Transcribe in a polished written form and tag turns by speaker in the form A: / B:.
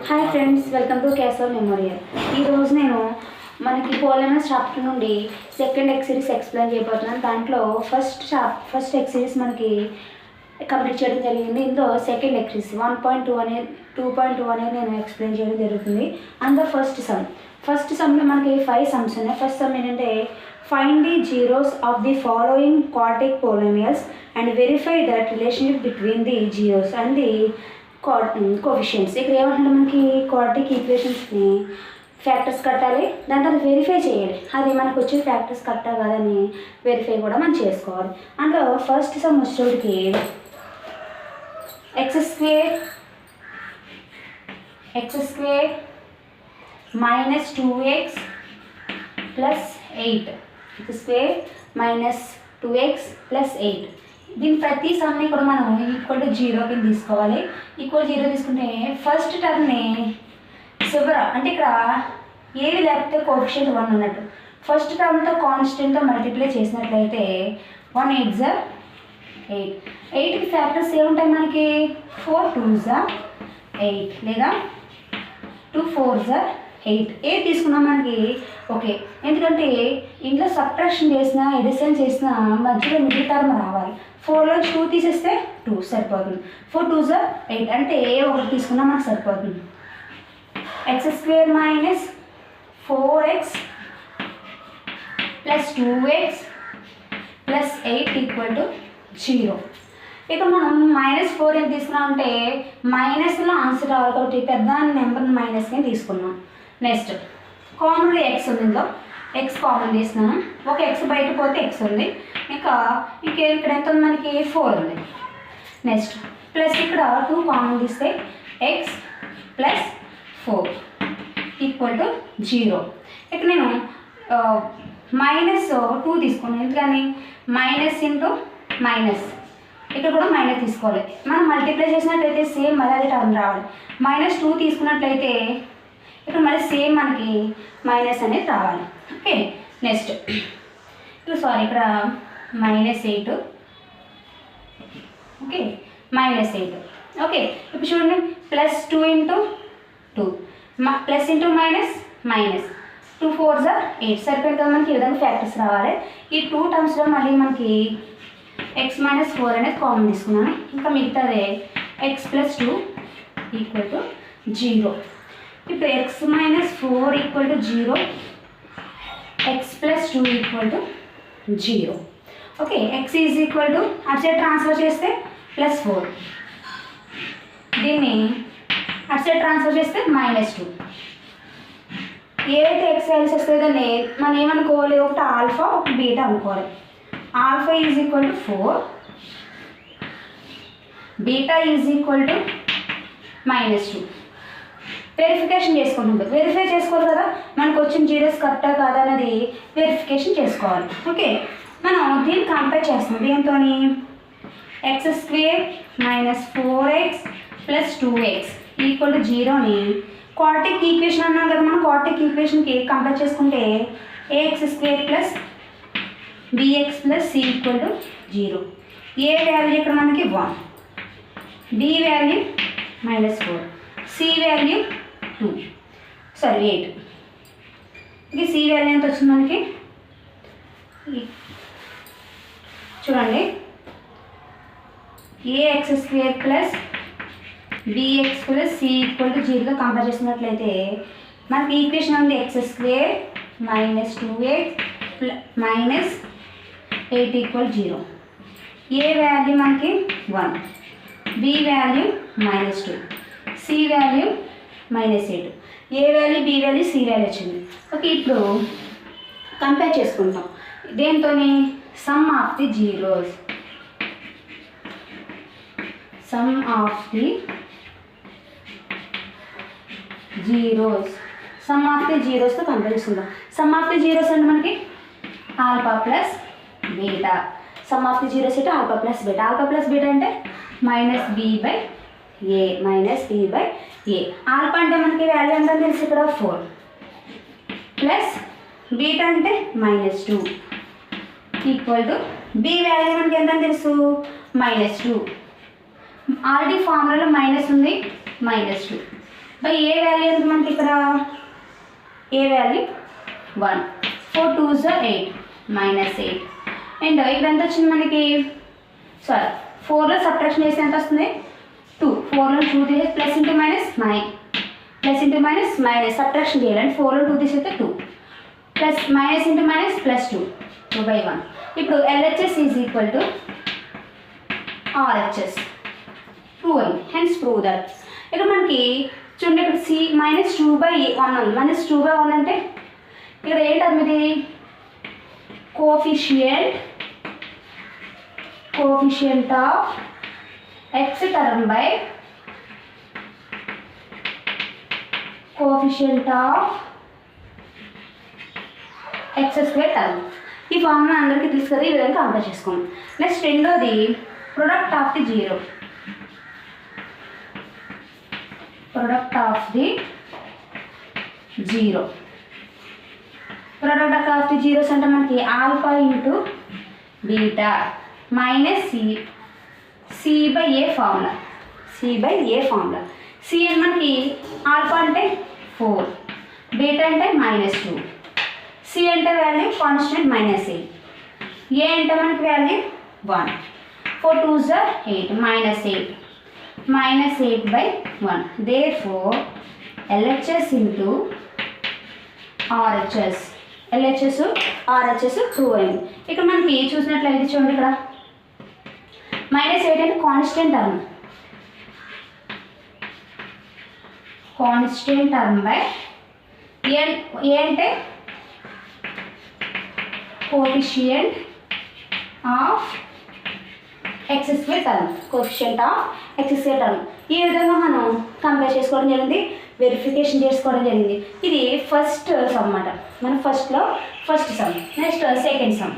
A: Hi friends, welcome to Keshav memorial. ఈరోజు నేను మనకి పోలెమస్ చాప్టర్ నుండి సెకండ్ ఎక్స్ సిరీస్ ఎక్స్ప్లెయిన్ చేయబోతున్నాను. దాంట్లో ఫస్ట్ ఎక్స్ సిరీస్ మనకి కంప్లీట్ చేయడం జరిగింది. ఇందులో సెకండ్ ఎక్స్ సిరీస్ 2.2 అనేది నేను ఎక్స్ప్లెయిన్ చేయడం జరుగుతుంది. అందులో ఫస్ట్ సమ్లో మనకి 5 సమ్స్ ఉన్నాయి. ఫస్ట్ సమ్ ఏంటంటే find the zeros of the following quadratic polynomials and verify that relationship between the zeros and the coefficients. ఇక్కడ ఏమంటే మనకి క్వాడ్రాటిక్ ఈక్వేషన్స్ని ఫ్యాక్టర్స్ కట్టాలి, దాని తర్వాత వెరిఫై చేయాలి. అది మనకు వచ్చే ఫ్యాక్టర్స్ కరెక్టా కాదని వెరిఫై కూడా మనం చేసుకోవాలి. అందులో ఫస్ట్ సమ్ వచ్చేటికి x square minus 2x plus 8 x square minus 2x plus 8. దీని ప్రతి సమ్ని కూడా మనం ఈక్వల్ టు 0 కింద తీసుకోవాలి. ఈక్వల్ 0 తీసుకుంటే ఫస్ట్ టర్మ్ని చివర అంటే ఇక్కడ ఏవి లేకపోతే కోఎఫిషియంట్ 1 ఉన్నట్టు ఫస్ట్ టర్మ్తో కాన్స్టెంట్తో మల్టిప్లై చేసినట్లయితే 1 8 జా 8. 8కి ఫ్యాక్టర్స్ ఏముంటాయి మనకి 4 2 జా 8 లేదా 2 4 జా 8. 8 తీసుకున్నాం మనకి ఓకే, ఎందుకంటే ఇంట్లో సబ్ట్రాక్షన్ చేసినా ఎడిషన్ చేసినా మధ్యలో మిడిల్ టర్మ్ రావాలి. 4లో 2 తీసేస్తే 2 సరిపోతుంది. 4 2 జా 8 అంటే ఏ ఒకటి తీసుకున్నా మనకు సరిపోతుంది. X square minus 4x plus 2x plus 8 equal to 0. ఇక్కడ మనం -4 ఎంత తీసుకున్నాం అంటే మైనస్లో ఆన్సర్ రావాలి కాబట్టి పెద్ద నెంబర్ మైనస్ని తీసుకున్నాం. నెక్స్ట్ కామన్గా ఎక్స్ ఉంది, ఇందులో ఎక్స్ కామన్ తీస్తున్నాను. ఒక ఎక్స్ బయట పోతే ఎక్స్ ఉంది, ఇంకా ఇక్కడ ఎంత ఉంది మనకి 4 ఉంది. నెక్స్ట్ ప్లస్ ఇక్కడ 2 కామన్ తీస్తే ఎక్స్ ప్లస్ 4 ఈక్వల్ టు 0. ఇక్కడ నేను -2 తీసుకున్నాను, ఎందుకని మైనస్ ఇంటూ మైనస్ ఇక్కడ కూడా మైనస్ తీసుకోవాలి. మనం మల్టిప్లై చేసినట్లయితే సేమ్ మళ్ళీ అదే టర్మ్ రావాలి. -2 తీసుకున్నట్లయితే ఇక్కడ మళ్ళీ సేమ్ మనకి మైనస్ అనేది రావాలి. ఓకే, నెక్స్ట్ ఇక్కడ -8 ఓకే -8 ఓకే. ఇప్పుడు చూడండి +2 into 2 plus into minus minus 2 4 జా 8 సరిపోయింది కదా. మనకి ఈ విధంగా ఫ్యాక్టర్స్ రావాలి. ఈ 2 టర్మ్స్లో మళ్ళీ మనకి x - 4 అనేది కామన్ తీసుకున్నాను. ఇంకా మిగతాదే x + 2 ఈక్వల్ టు 0. ఇప్పుడు x - 4 equal to 0, x + 2 equal to 0. Okay, x is equal to అటు సైడ్ ట్రాన్స్ఫర్ చేస్తే +4, దీన్ని అటు సైడ్ ట్రాన్స్ఫర్ చేస్తే -2. ఏదైతే ఎక్స్ వాల్యూస్ వస్తాయో దాన్ని మనం ఏమనుకోవాలి, ఒకటి ఆల్ఫా ఒకటి బీటా అనుకోవాలి. Alpha is equal to 4, beta is equal to -2. Verification చేసుకుంటుంది, వెరిఫై చేసుకోవాలి కదా మనకు వచ్చిన జీరోస్ కరెక్టా కాదా అనేది వెరిఫికేషన్ చేసుకోవాలి. ఓకే, మనం దీన్ని కంపేర్ చేస్తాం దీంతో x square minus 4x plus 2x equal to 0ని క్వాడ్రాటిక్ ఈక్వేషన్ అన్నాం కదా. మనం క్వాడ్రాటిక్ ఈక్వేషన్కి కంపేర్ చేసుకుంటే ax square plus bx plus c equal to 0. A value ఇక్కడ మనకి 1, b వాల్యూ -4, c వాల్యూ 8. ఇది సి వాల్యూ ఎంత వచ్చింది మనకి చూడండి, ax square plus bx plus c equal to 0గా కంపేర్ చేసినట్లయితే మనకి ఈక్వేషన్ ఉంది x square minus 2x minus 8 equal 0. A value మనకి 1, b value -2, c value -8. A value b value c value వచ్చింది. ఓకే, ఇప్పుడు కంపేర్ చేసుకుంటాం దేంతో sum of the zeros, sum of the జీరోస్తో కంపేర్ చేసుకుంటాం. సమ్ ఆఫ్ ది జీరోస్ అంటే మనకి alpha plus beta. Sum of the zeros అంటే alpha plus beta. Alpha plus beta అంటే -b/a -b/a. ఆల్ఫా అంటే మనకి వాల్యూ ఎంత తెలుసు ఇక్కడ 4 ప్లస్ బీటా అంటే -2 ఈక్వల్ టు బి వాల్యూ మనకి ఎంత తెలుసు -2. ఆల్రెడీ ఫార్ములాలో మైనస్ ఉంది -2. బై ఏ వాల్యూ ఎంత మనకి ఇక్కడ ఏ వాల్యూ 1 4 2s 8 minus 8 అండ్ ఇక్కడ ఎంత వచ్చింది మనకి సారీ 4లో సబ్ట్రాక్షన్ చేస్తే ఎంత వస్తుంది 2 4లో 2 తీసేసి plus into minus plus into minus minus subtraction చేయాలంటే 4లో 2 తీసేస్తే 2 plus minus into minus plus 2 by 1 ఇప్పుడు LHS is equal to RHS prove hence prove that ఇక్కడ మనకి చూడండి ఇక్కడ C -2/1 ఉంది -2/1 అంటే ఇక్కడ ఏంటది ఇది coefficient of x term by coefficient of x² term ఈ ఫార్ములా అందరికీ తెలుసు కదా ఈ విధంగా కంపేర్ చేసుకోండి నెక్స్ట్ రెండోది product of the zero product of the zeros అంటే మనకి alpha into beta minus C by A formula C అని మనకి ఆల్ఫా అంటే 4 బీటా అంటే -2 సి అంటే వాల్యూ కాన్స్టెంట్ -8 ఏ అంటే మనకి value 1 4 2s 8 -8/1 therefore LHS into RHS prove అయింది ఇక్కడ మనకి చూసినట్లయితే చూడండి ఇక్కడ -8 అంటే కాన్స్టెంట్ టర్మ్ బై ఏ అంటే కోఎఫిషియంట్ ఆఫ్ x² టర్మ్ ఈ విధంగా మనం కంపేర్ చేసుకోవడం జరిగింది వెరిఫికేషన్ చేసుకోవడం జరిగింది ఇది ఫస్ట్ సమ్ అన్నమాట మన first some next second some